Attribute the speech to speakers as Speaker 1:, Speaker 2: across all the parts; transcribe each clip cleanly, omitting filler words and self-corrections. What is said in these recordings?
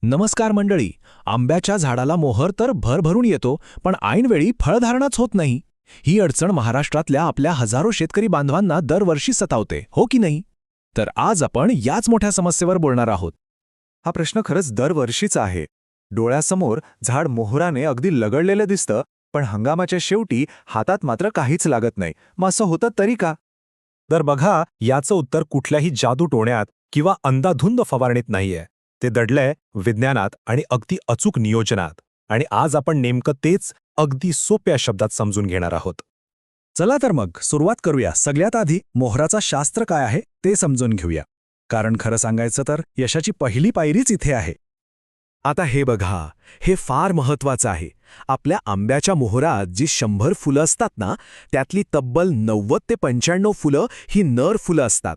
Speaker 1: नमस्कार मंडळी. आंब्याच्या झाडाला मोहर तर भरभरून येतो, पण ऐनवेळी फळधारणाच होत नाही. ही अडचण महाराष्ट्रातल्या आपल्या हजारो शेतकरी बांधवांना दरवर्षी सतावते, हो की नाही? तर आज आपण याच मोठ्या समस्येवर बोलणार आहोत.
Speaker 2: हा प्रश्न खरंच दरवर्षीचा आहे. डोळ्यासमोर झाड मोहराने अगदी लगडलेलं दिसतं, पण हंगामाच्या शेवटी हातात मात्र काहीच लागत नाही. मग असं होतं तरी का?
Speaker 3: तर बघा, याचं उत्तर कुठल्याही जादूटोण्यात किंवा अंधाधुंद फवारणीत नाहीये. ते दडलंय विज्ञानात आणि अगदी अचूक नियोजनात. आणि आज आपण नेमकं तेच अगदी सोप्या शब्दात समजून घेणार आहोत.
Speaker 1: चला तर मग सुरुवात करूया. सगळ्यात आधी मोहराचा शास्त्र काय आहे ते समजून घेऊया. कारण खरं सांगायचं तर यशाची पहिली पायरीच इथे आहे.
Speaker 2: आता हे बघा, हे फार महत्वाचं आहे. आपल्या आंब्याच्या मोहरात जी 100 फुलं असतात ना, त्यातली तब्बल 90 ते 95 फुलं ही नर फुलं असतात.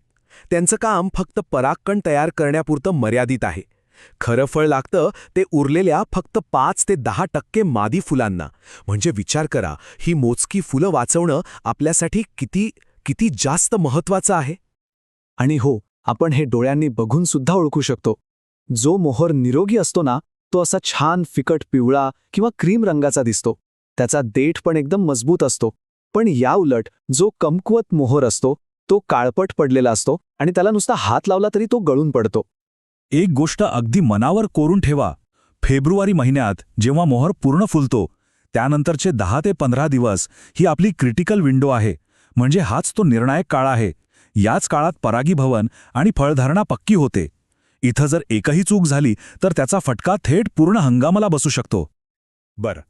Speaker 2: त्यांचं काम फक्त परागकण तयार करण्यापुरतं मर्यादित आहे. खरं फळ लागतं ते उरलेल्या फक्त 5 ते 10% मादी फुलांना. म्हणजे विचार करा, ही मोजकी फुलं वाचवणं आपल्यासाठी किती किती जास्त महत्वाचं आहे.
Speaker 4: आणि हो, आपण हे डोळ्यांनी बघून सुद्धा ओळखू शकतो. जो मोहर निरोगी असतो ना, तो असा छान फिकट पिवळा किंवा क्रीम रंगाचा दिसतो. त्याचा देठ पण एकदम मजबूत असतो. पण याउलट जो कमकुवत मोहर असतो तो काळपट पडलेला असतो आणि त्याला नुसता हात लावला तरी तो गळून पडतो.
Speaker 5: एक गोष्ट अगदी मनावर कोरून ठेवा. फेब्रुवारी महिन्यात जेव्हा मोहर पूर्ण फुलतो, त्यानंतरचे 10 ते 15 दिवस ही आपली क्रिटिकल विंडो आहे. म्हणजे हाच तो निर्णायक काळ आहे. याच काळात परागीभवन आणि फळधारणा पक्की होते. इथं जर एकही चूक झाली तर त्याचा फटका थेट पूर्ण हंगामाला बसू शकतो.
Speaker 3: बरं,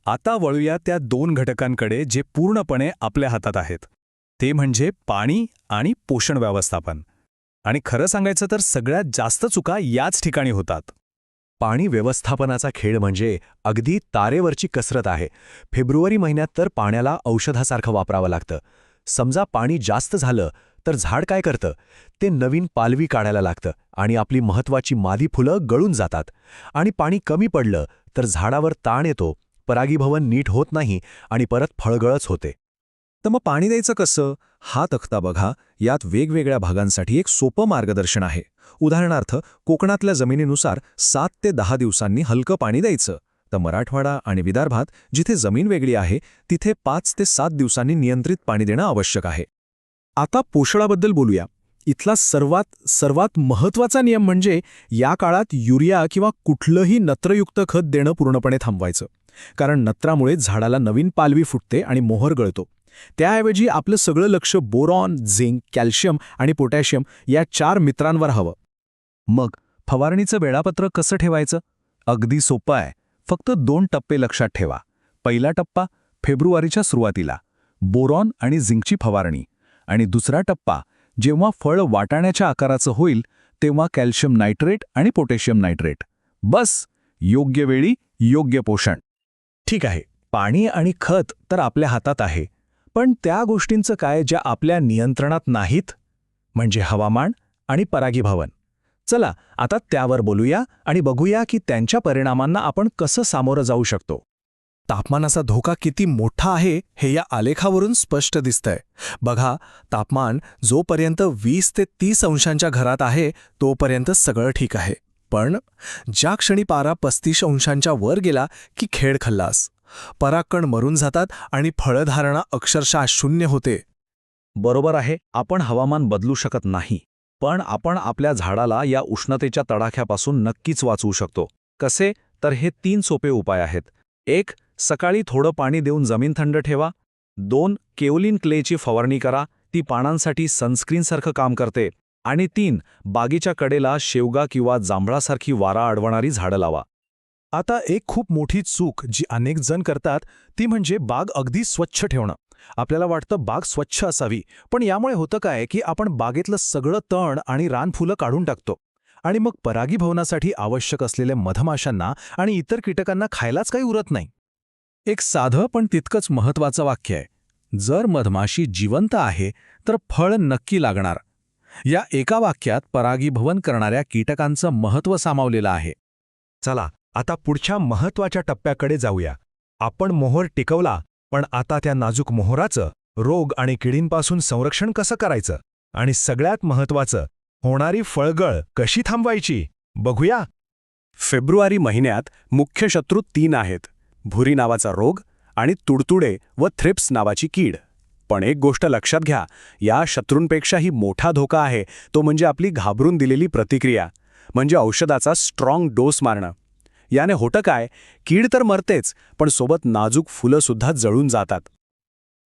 Speaker 3: आता वळूया त्या 2 घटकांकडे जे पूर्णपणे आपल्या हातात आहेत. ते म्हणजे पाणी आणि पोषण व्यवस्थापन. आणि खरं सांगायचं तर सगळ्यात जास्त चुका याच ठिकाणी होतात.
Speaker 2: पाणी व्यवस्थापनाचा खेळ म्हणजे अगदी तारेवरची कसरत आहे. फेब्रुवारी महिन्यात तर पाण्याला औषधासारखं वापरावं लागतं. समजा पाणी जास्त झालं तर झाड काय करतं? ते नवीन पालवी काढायला लागतं आणि आपली महत्वाची मादी फुलं गळून जातात. आणि पाणी कमी पडलं तर झाडावर ताण येतो, परागीभवन नीट होत नाही आणि परत फळगळच होते.
Speaker 3: तर मग पाणी द्यायचं कसं? हा तक्ता बघा. यात वेगवेगळ्या भागांसाठी एक सोपं मार्गदर्शन आहे. उदाहरणार्थ, कोकणातल्या जमिनीनुसार 7 ते 10 दिवसांनी हलकं पाणी द्यायचं. तर मराठवाडा आणि विदर्भात जिथे जमीन वेगळी आहे तिथे 5 ते 7 दिवसांनी नियंत्रित पाणी देणं आवश्यक आहे.
Speaker 1: आता पोषणाबद्दल बोलूया. इथला सर्वात महत्त्वाचा नियम म्हणजे या काळात युरिया किंवा कुठलंही नत्रयुक्त खत देणं पूर्णपणे थांबवायचं. कारण नत्रामुळे झाडाला नवीन पालवी फुटते आणि मोहर गळतो. त्याऐवजी आपलं सगळं लक्ष बोरॉन, झिंक, कॅल्शियम आणि पोटॅशियम या 4 मित्रांवर हवं.
Speaker 3: मग फवारणीचं वेळापत्रक कसं ठेवायचं? अगदी सोपं आहे. फक्त 2 टप्पे लक्षात ठेवा. पहिला टप्पा फेब्रुवारीच्या सुरुवातीला, बोरॉन आणि झिंकची फवारणी. आणि दुसरा टप्पा जेव्हा फळ वाटाण्याच्या आकाराचं होईल तेव्हा कॅल्शियम नायट्रेट आणि पोटॅशियम नायट्रेट. बस, योग्य वेळी योग्य पोषण.
Speaker 1: ठीक आहे, पाणी आणि खत तर आपल्या हातात आहे. पण त्या गोष्टींचं काय ज्या आपल्या नियंत्रणात नाहीत? म्हणजे हवामान आणि परागीभवन. चला आता त्यावर बोलूया आणि बघूया की त्यांच्या परिणामांना आपण कसं सामोरं जाऊ शकतो. तापमानाचा धोका किती मोठा आहे हे या आलेखावरून स्पष्ट दिसतंय. बघा, तापमान जोपर्यंत 20 ते 30 अंशांच्या घरात आहे तोपर्यंत सगळं ठीक आहे. पण ज्या क्षणी पारा 35 अंशांच्या वर गेला की खेळ खल्लास. परागकण मरून जातात आणि फळधारणा अक्षरशः शून्य होते.
Speaker 5: बरोबर आहे, आपण हवामान बदलू शकत नाही. पण आपण आपल्या झाडाला या उष्णतेच्या तडाख्यापासून नक्कीच वाचवू शकतो. कसे? तर हे 3 सोपे उपाय आहेत. 1. सकाळी थोडं पाणी देऊन जमीन थंड ठेवा. 2. केओलिन क्लेची फवारणी करा. ती पानांसाठी सनस्क्रीनसारखं काम करते. आणि 3. बागेच्या कडेला शेवगा किंवा जांभळासारखी वारा अडवणारी झाडं लावा.
Speaker 1: आता एक खूप मोठी चूक जी अनेक जण करतात ती म्हणजे बाग अगदी स्वच्छ ठेवणं. आपल्याला वाटतं बाग स्वच्छ असावी, पण यामुळे होतं काय की आपण बागेतलं सगळं तण आणि रानफुलं काढून टाकतो. आणि मग परागीभवनासाठी आवश्यक असलेल्या मधमाशांना आणि इतर कीटकांना खायलाच काही उरत नाही. एक साधं पण तितकंच महत्त्वाचं वाक्य आहे. जर मधमाशी जिवंत आहे तर फळ नक्की लागणार. या एका वाक्यात परागीभवन करणाऱ्या कीटकांचं महत्त्व सामावलेलं आहे.
Speaker 2: चला आता पुढच्या महत्वाच्या टप्प्याकडे जाऊया. आपण मोहर टिकवला, पण आता त्या नाजूक मोहराचं रोग आणि किडींपासून संरक्षण कसं करायचं? आणि सगळ्यात महत्वाचं, होणारी फळगळ कशी थांबवायची? बघूया. फेब्रुवारी महिन्यात मुख्य शत्रू 3 आहेत: भुरी नावाचा रोग आणि तुडतुडे व थ्रिप्स नावाची कीड. पण एक गोष्ट लक्षात घ्या, या शत्रूंपेक्षाही मोठा धोका आहे तो म्हणजे आपली घाबरून दिलेली प्रतिक्रिया, म्हणजे औषधाचा स्ट्रॉंग डोस मारणं. याने होतं काय, कीड तर मरतेच, पण सोबत नाजूक फुलं सुद्धा जळून जातात.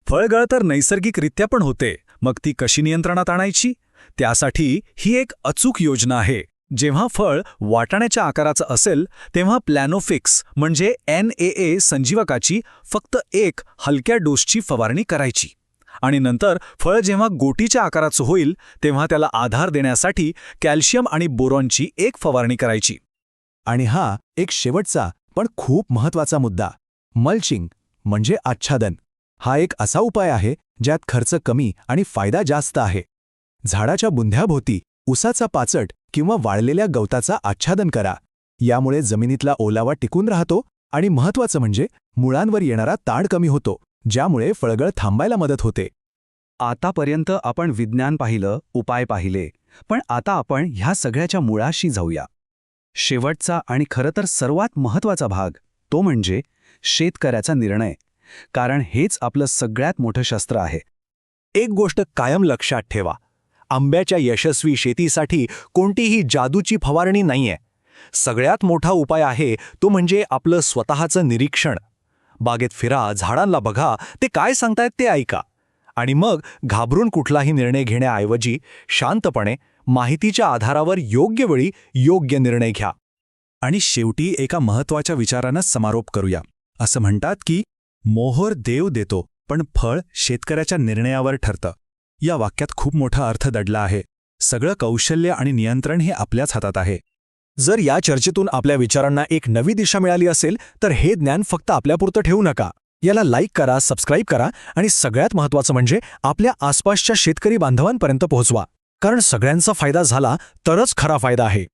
Speaker 3: फळगळ तर नैसर्गिकरित्या पण होते, मग ती कशी नियंत्रणात आणायची? त्यासाठी ही एक अचूक योजना आहे. जेव्हा फळ वाटाण्याच्या आकाराचं असेल तेव्हा प्लॅनोफिक्स म्हणजे NAA संजीवकाची फक्त एक हलक्या डोसची फवारणी करायची. आणि नंतर फळ जेव्हा गोटीच्या आकाराचं होईल तेव्हा त्याला आधार देण्यासाठी कॅल्शियम आणि बोरॉनची एक फवारणी करायची.
Speaker 1: आणि हा एक शेवटचा पण खूप महत्त्वाचा मुद्दा, मल्चिंग म्हणजे आच्छादन. हा एक असा उपाय आहे ज्यात खर्च कमी आणि फायदा जास्त आहे. झाडाच्या बुंध्याभोवती उसाचा पाचट किंवा वाळलेल्या गवताचा आच्छादन करा. यामुळे जमिनीतला ओलावा टिकून राहतो आणि महत्त्वाचं म्हणजे मुळांवर येणारा ताण कमी होतो, ज्यामुळे फळगळ थांबायला मदत होते.
Speaker 3: आतापर्यंत आपण विज्ञान पाहिलं, उपाय पाहिले, पण आता आपण ह्या सगळ्याच्या मुळाशी जाऊया. शेवटचा आणि खरं तर सर्वात महत्त्वाचा भाग, तो म्हणजे शेतकऱ्याचा निर्णय. कारण हेच आपलं सगळ्यात मोठं शस्त्र आहे.
Speaker 1: एक गोष्ट कायम लक्षात ठेवा, आंब्याच्या यशस्वी शेतीसाठी कोणतीही जादूची फवारणी नाहीये. सगळ्यात मोठा उपाय आहे तो म्हणजे आपलं स्वतःचं निरीक्षण. बागेत फिरा, झाडांना बघा, ते काय सांगतायत ते ऐका. आणि मग घाबरून कुठलाही निर्णय घेण्याऐवजी शांतपणे माहितीच्या आधारावर योग्य वेळी योग्य निर्णय घ्या.
Speaker 3: आणि शेवटी एका महत्त्वाच्या विचारानं समारोप करूया. असं म्हणतात की मोहर देव देतो, पण फळ शेतकऱ्याच्या निर्णयावर ठरतं. या वाक्यात खूप मोठा अर्थ दडला आहे. सगळं कौशल्य आणि नियंत्रण हे आपल्याच हातात आहे.
Speaker 1: जर या चर्चेतून आपल्या विचारांना एक नवी दिशा मिळाली असेल तर हे ज्ञान फक्त आपल्यापुरतं ठेवू नका. याला लाईक करा, सबस्क्राईब करा आणि सगळ्यात महत्त्वाचं म्हणजे आपल्या आसपासच्या शेतकरी बांधवांपर्यंत पोहोचवा. कारण सगळ्यांचा फायदा झाला तरच खरा फायदा आहे.